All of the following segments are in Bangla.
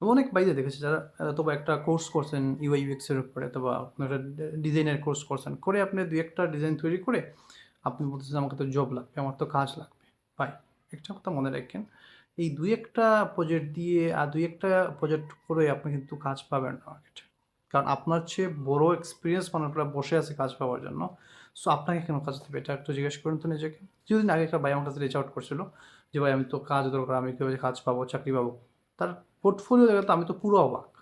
অনেক বাইরে দেখেছি যারা অথবা একটা কোর্স করছেন ইউআই ইউএক্স এর উপরে অথবা আপনার একটা ডিজাইনের কোর্স করছেন। করে আপনি ২-১ টা ডিজাইন তৈরি করে আপনি বলতেছেন আমাকে তো জব লাগবে, আমার তো কাজ লাগবে। ভাই একটা কথা মনে রাখেন, এই ২-১ টা প্রজেক্ট দিয়ে আর ২-১ টা প্রজেক্ট করে আপনি কিন্তু কাজ পাবেন না মার্কেটে। কারণ আপনার চেয়ে বড় এক্সপেরিয়েন্স মানুষরা বসে আছে কাজ পাওয়ার জন্য। সো আপনাকে কেন কাজ দিবে এটা একটু জিজ্ঞেস করুন তো নিজেকে। কিছুদিন আগে একটা ভাই আমার কাছে রিচ আউট করছিল যে, "ভাই আমি তো কাজ দরকার, আমি কিভাবে কাজ পাবো, চাকরি পাবো?" তার পোর্টফোলিও দেখে তো আমি তো পুরো অবাক।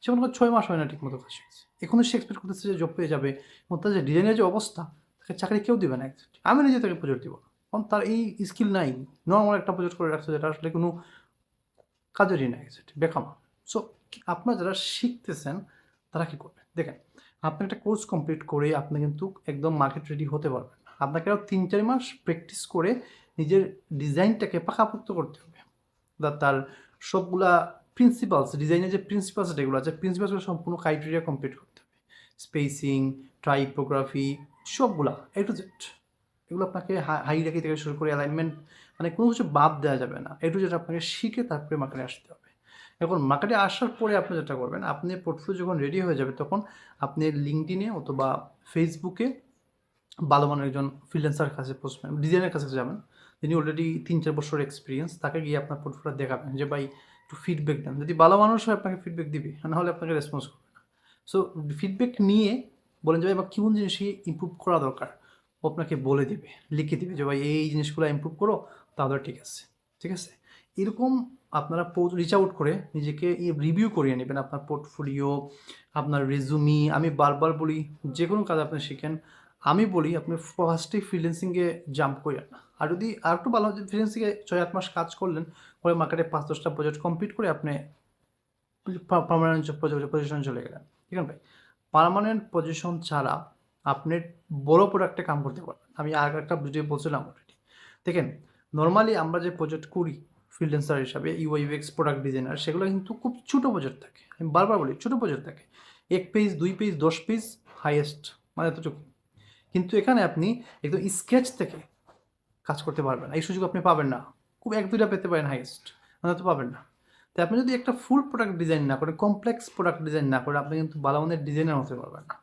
সে মনে করেন ৬ মাস হয় না ঠিকমতো কাজ শিখছে। এখনো সে এক্সপেক্ট করতেছে যে জব পেয়ে যাবে এবং তার যে ডিজাইনের যে অবস্থা, তাকে চাকরি কেউ দিবে না এক্সাক্টলি। আমি নিজে তাকে প্রজেক্ট দিব না। কারণ তার এই স্কিল নাই। নরমাল একটা প্রজেক্ট করে রাখছে যেটা আসলে কোনো কাজেরই না এক্সাক্টলি বেকামা। সো আপনারা যারা শিখতেছেন তারা কি করবেন? দেখেন, আপনি একটা কোর্স কমপ্লিট করে আপনি কিন্তু একদম মার্কেট রেডি হতে পারবেন না। আপনাকে আরও ৩-৪ মাস প্র্যাকটিস করে নিজের ডিজাইনটাকে পাকাপোক্ত করতে হবে। তার সবগুলা প্রিন্সিপালস, ডিজাইনের যে প্রিন্সিপালস যেগুলো আছে, প্রিন্সিপালসগুলো সম্পূর্ণ ক্রাইটেরিয়া কমপ্লিট করতে হবে। স্পেসিং, টাইপোগ্রাফি সবগুলা A to Z। এগুলো আপনাকে হাইরার্কি থেকে শুরু করে অ্যালাইনমেন্ট মানে কোনো কিছু বাদ দেওয়া যাবে না। A to Z আপনাকে শিখে তারপরে মার্কেটে আসতে হবে। এখন মার্কেটে আসার পরে আপনি যেটা করবেন, আপনি পোর্টফোলিও যখন রেডি হয়ে যাবে তখন আপনি LinkedIn এ অথবা Facebook এ ভালো মানের একজন ফ্রিল্যান্সার কাছে পোস্ট ডিজাইনের কাছে যাবেন। যিনি অলরেডি ৩-৪ বছরের এক্সপেরিয়েন্স। তাকে গিয়ে আপনার পোর্টফোলিও দেখাবেন যে, "ভাই একটু ফিডব্যাক দেন।" যদি ভালো মানুষ হয় আপনাকে ফিডব্যাক দিবে। নাহলে আপনাকে রেসপন্স করবে না। সো ফিডব্যাক নিয়ে বলেন যে, "ভাই আমার কোন জিনিসই ইমপ্রুভ করা দরকার?" ও আপনাকে বলে দিবে, লিখে দিবে যে, "ভাই এই জিনিসগুলো ইমপ্রুভ করো তাহলে ঠিক আছে।" ঠিক আছে? এরকম আপনারা রিচ আউট করে নিজেকে রিভিউ করিয়ে নিবেন আপনার পোর্টফোলিও, আপনার রেজুমি। আমি বারবার বলি যেকোনো কাজ আপনি শিখেন আমি বলি আপনি ফার্স্টেই ফ্রিল্যান্সিংয়ে জাম্প কইরেন না। আর যদি আরেকটু ভালো হয় যে ফ্রিল্যান্সিংয়ে ৬-৮ মাস কাজ করলেন, পরে মার্কেটে ৫-১০ টা প্রজেক্ট কমপ্লিট করে আপনি পার্মানেন্ট পজিশনে চলে গেলেন। ঠিক আছে ভাই? পার্মানেন্ট পজিশন ছাড়া আপনি বড় প্রোডাক্টে কাম করতে পারবেন। আমি আগে একটা ভিডিও বলছিলাম অলরেডি। দেখেন, নরমালি আমরা যে প্রজেক্ট করি ফ্রিল্যান্সার হিসাবে UI UX প্রোডাক্ট ডিজাইনার সেগুলো কিন্তু খুব ছোট প্রজেক্ট থাকে। আমি বারবার বলি ছোট প্রজেক্ট থাকে। ১ পেজ, ২ পেজ, ১০ পেজ হাইয়েস্ট মানে এতটুকু। কিন্তু এখানে আপনি একদম স্কেচ থেকে কাজ করতে পারবেন না। এই সুযোগ আপনি পাবেন না। খুব ১-২ টা পেতে পারেন হাইয়েস্ট। নয়তো পাবেন না। তো আপনি যদি একটা ফুল প্রোডাক্ট ডিজাইন না করে, কমপ্লেক্স প্রোডাক্ট ডিজাইন না করে আপনি কিন্তু ভালো মানের ডিজাইনার হতে পারবেন না।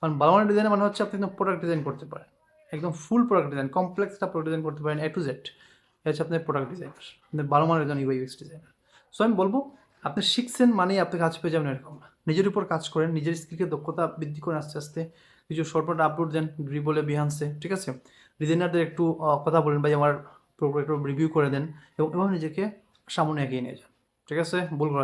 কারণ ভালো মানের ডিজাইনার মানে হচ্ছে আপনি একদম প্রোডাক্ট ডিজাইন করতে পারেন। একদম ফুল প্রোডাক্ট ডিজাইন, কমপ্লেক্স একটা প্রোডাক্ট ডিজাইন করতে পারেন A to Z। এটা হচ্ছে আপনার প্রোডাক্ট ডিজাইনার। আপনি ভালো মানের একজন UI UX ডিজাইনার। সো আমি বলব আপনি শিখছেন মানেই আপনি কাজ পেয়ে যাবেন এরকম না। নিজের উপর কাজ করেন, নিজের স্কিলকে দক্ষতা বৃদ্ধি করেন আস্তে, আস্তে। কিছু শর্টকাট আপলোড দেন Dribbble এ, Behance এ, ঠিক আছে? ডিজাইনারদের একটু কথা বলেন ভাই আমার একটু রিভিউ করে দেন এবং এভাবে নিজেকে সামনে এগিয়ে নিয়ে যান। ঠিক আছে? ভুল করা